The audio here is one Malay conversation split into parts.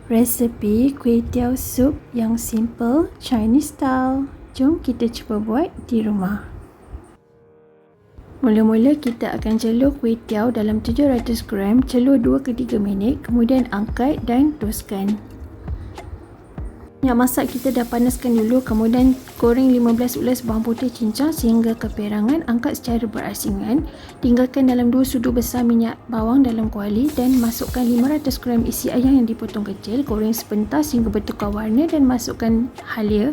Resepi kuih tiaw sup yang simple Chinese style. Jom kita cuba buat di rumah. Mula-mula kita akan celur kuih tiaw dalam 700 gram, celur 2 ke 3 minit, kemudian angkat dan toskan. Minyak masak kita dah panaskan dulu, kemudian goreng 15 ulas bawang putih cincang sehingga keperangan, angkat secara berasingan. Tinggalkan dalam 2 sudu besar minyak bawang dalam kuali dan masukkan 500 gram isi ayam yang dipotong kecil. Goreng sebentar sehingga bertukar warna dan masukkan halia,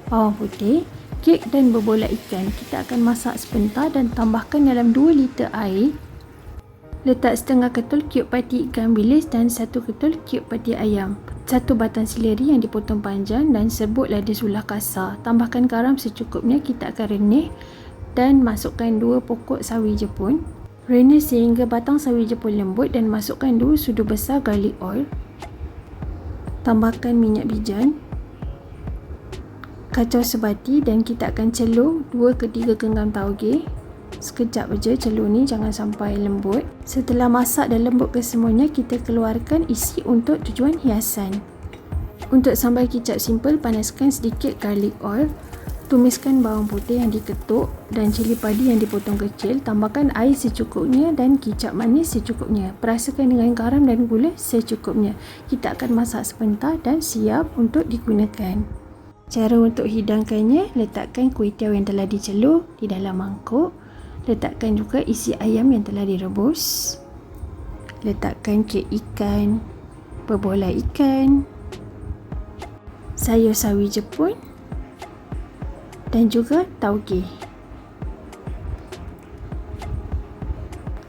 bawang putih, kek dan berbola ikan. Kita akan masak sebentar dan tambahkan dalam 2 liter air. Letak setengah ketul cube pati ikan bilis dan 1 ketul cube pati ayam. 1 batang seleri yang dipotong panjang dan serbuk lada sulah kasar. Tambahkan garam secukupnya. Kita akan renih dan masukkan 2 pokok sawi jepun. Renih sehingga batang sawi jepun lembut dan masukkan 2 sudu besar garlic oil. Tambahkan minyak bijan. Kacau sebati dan kita akan celur 2 ke 3 genggam tauge. Sekejap aja celur ni, jangan sampai lembut. Setelah masak dan lembut kesemuanya, kita keluarkan isi untuk tujuan hiasan. Untuk sambal kicap simple, panaskan sedikit garlic oil. Tumiskan bawang putih yang diketuk dan cili padi yang dipotong kecil. Tambahkan air secukupnya dan kicap manis secukupnya. Perasakan dengan garam dan gula secukupnya. Kita akan masak sebentar dan siap untuk digunakan. Cara untuk hidangkannya, letakkan kuih tiaw yang telah dicelur di dalam mangkuk. Letakkan juga isi ayam yang telah direbus. Letakkan kek ikan, berbola ikan, sayur sawi jepun dan juga tauge.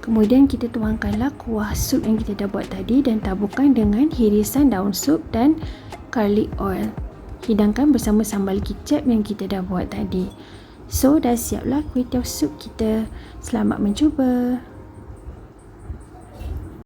Kemudian kita tuangkanlah kuah sup yang kita dah buat tadi dan taburkan dengan hirisan daun sup dan garlic oil. Hidangkan bersama sambal kicap yang kita dah buat tadi. So, dah siaplah kuih tiaw sup kita. Selamat mencuba.